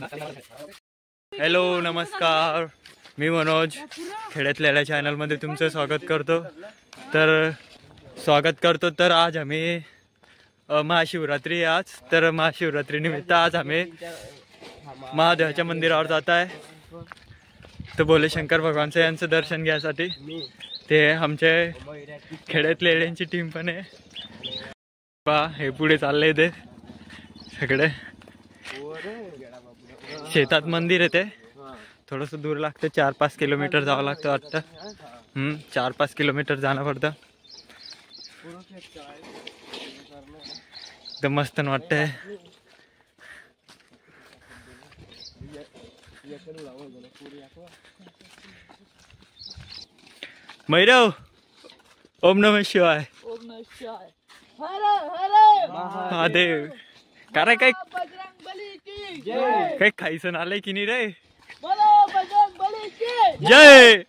Hello नमस्कार, मी मनोज खेड्यातल्या चॅनलमध्ये तुमचं स्वागत करतो। तर आज आम्ही महाशिवरात्री आज तर महाशिवरात्री निमित्त आज आम्ही महादेवाच्या मंदिरावर जात आहे। तर भोले शंकर भगवानचं यांचं दर्शन घ्यायसाठी ते आमचे खेड्यातल्या लेड्यांची टीम पण आहे। पहा हे पुढे चालले ते सगळे शेतात मंदिर आहे ते थोडंसं दूर लागतं, 4-5 किलोमीटर जावं लागतं वाटतं। 4-5 किलोमीटर जाणं पडतं। एकदम मस्त वाटतंय। मैरव ओम नमः शिवाय। महादेव काय काय खायचं आलंय की नाही रे? जय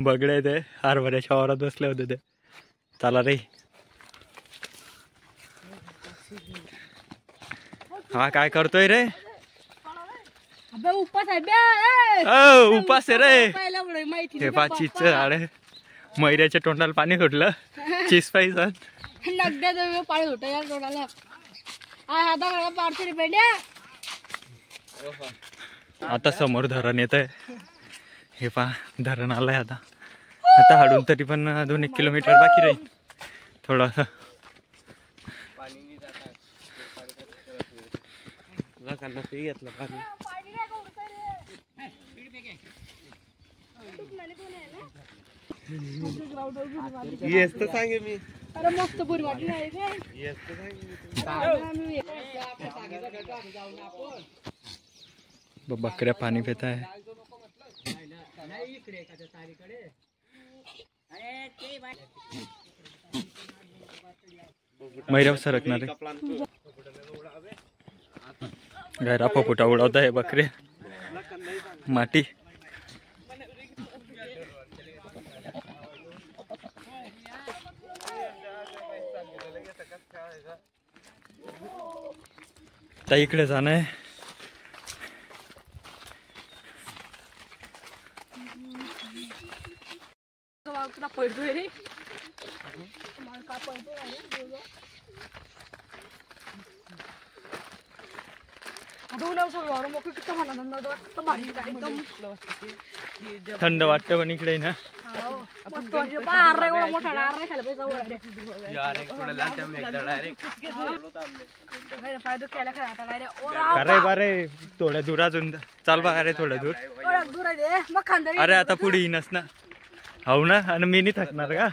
बगडे ते हरभऱ्याच्या वावरात बसले होते ते। चला रे हा काय करतोय रे? उपास आहे उपास आहे रे। हे पा चीज झाड मैऱ्याच्या तोंडाला पाणी सुटलं चीज पाहिजे पाणी सुट या तोंडाला। आता समोर धरण येत आहे। हे पा धरण आलंय आता हाडून तरी पण 2-1 किलोमीटर बाकी राहील थोडासा। सांगे मी अरे मस्त पुरी वाटली बकऱ्या पाणी पित आहे। मैरव सरकणार गैरा पोपटा उडवत आहे बकरे माटी। त्या इकडे जाणं आहे। पडतोय रे थंड वाटतं पण इकडे ना अरे बारे थोड्या दूर अजून चाल बघा रे थोड्या दूर। अरे आता पुढे येईनच ना हो ना आणि मी नाही थकणार का?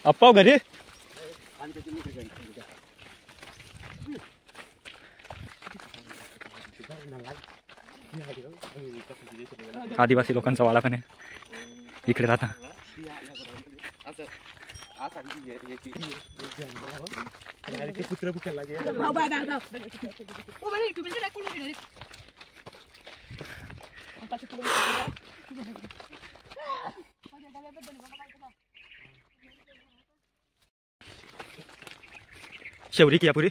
अप्पा घरी आदिवासी लोकांचा वाडा पण आहे इकडे राहता। शेवरी किया पुरी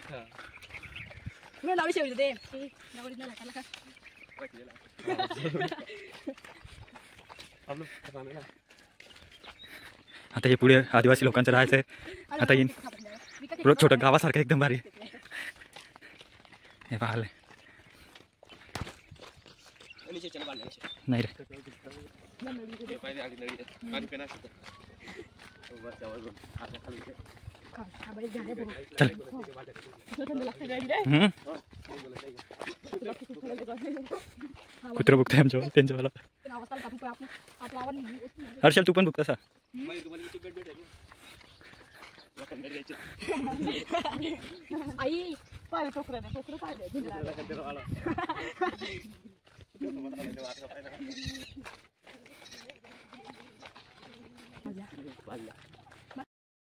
आता हे पुढे आदिवासी लोकांचं राहायचंय। आता येईन छोटं गावासारखं एकदम भारी हे पाहले नाही रे चल कुत्र बघतोय आमच्या त्यांच्यावाला। हर्षल तू पण बघ तसा आई पाहिलं टोकरं पाहिलं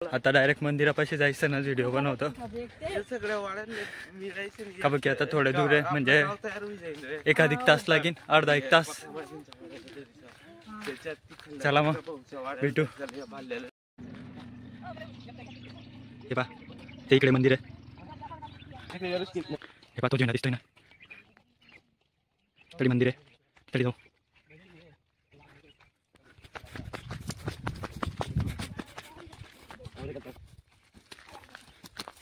आता डायरेक्ट मंदिरापाशी जायचं ना व्हिडिओ बनवतो का बघ आता थोडे दूर आहे म्हणजे एखाद एक तास लागेल अर्धा एक तास चला मग भेटू हे पा ते इकडे मंदिर आहे हे पा तो झेंडा दिसतोय ना तरी मंदिर आहे तरी जाऊ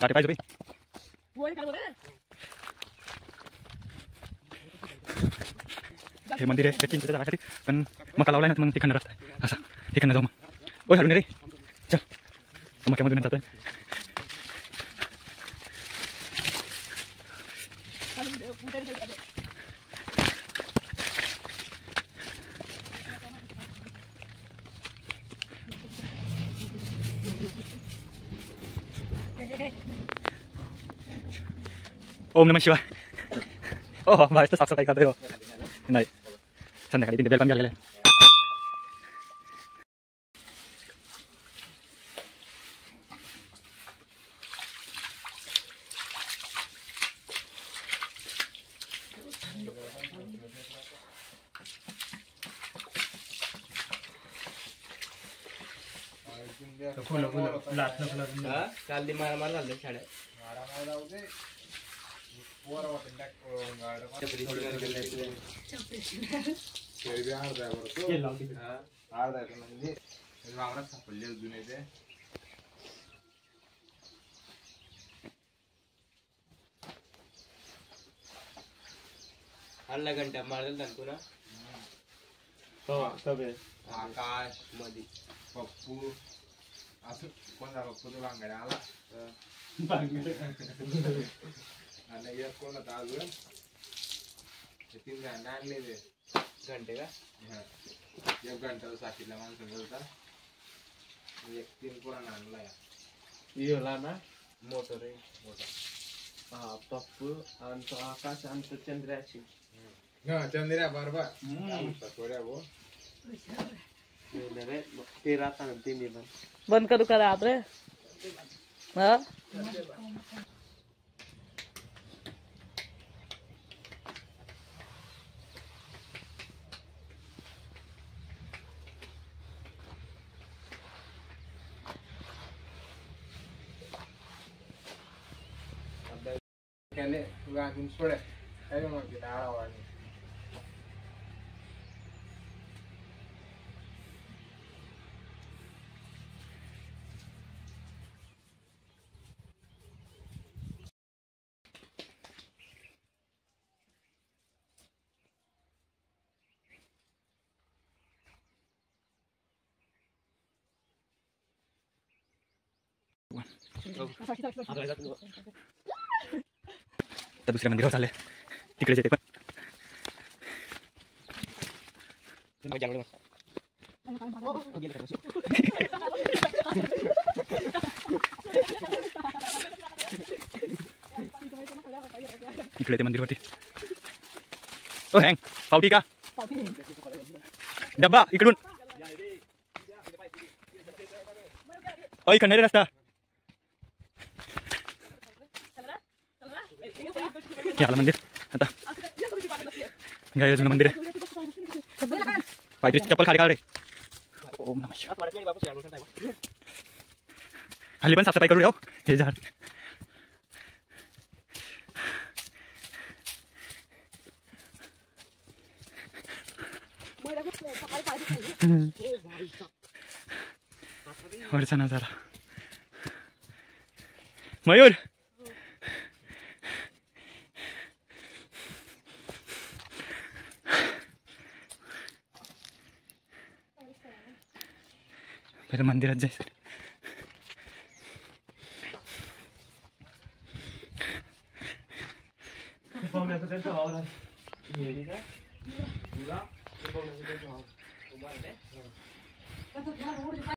काटे पाहिजे हे मंदिर आहे ट्रेकिंग जाण्यासाठी पण मका लावलाय ना मग तिकडनं रस्ता आहे असा तिकडनं जाऊ मग ओय हलून रे चल मक्यामधून जातोय ओम नमः शिवाय ओ भाई तो साफसफाई करते हो नाही संध्याकाळी 3 बेल पण गेलेले काल मारा झालं शाळेत आणला घंटा मारल ना आकाश मध्ये पप्पू असं कोणता पप्पू तो बांगडे आला आणि एक कोण होता अजून 3 घंटे आणले ते घंटे का 1 घंटा साठीला माणसं बोलता 3 पुराण आणला येला ना मोटर आहे मोठा हा पप्पू आणि तो आकाश आणि तो चंद्राची चंद्रा बरोबर ते राहता ते मी बंद करू करा आप रे हाँ त्याने गाजून सोडा काय म्हणते आळावाणी तर दुसऱ्या मंदिरावर चालले तिकडे येते पण इकडे ते मंदिरवरती ओ हँग पावटी का डब्बा इकडून खंडेरी रस्ता आला मंदिर आता गाय अजून मंदिर आहे पायरी चप्पल खाली काढ रे ओम नमः शिवाय हल्ली पण साफसफाई करू हे झाड वरचा नजारा मयूर पहिले मंदिरात जायचं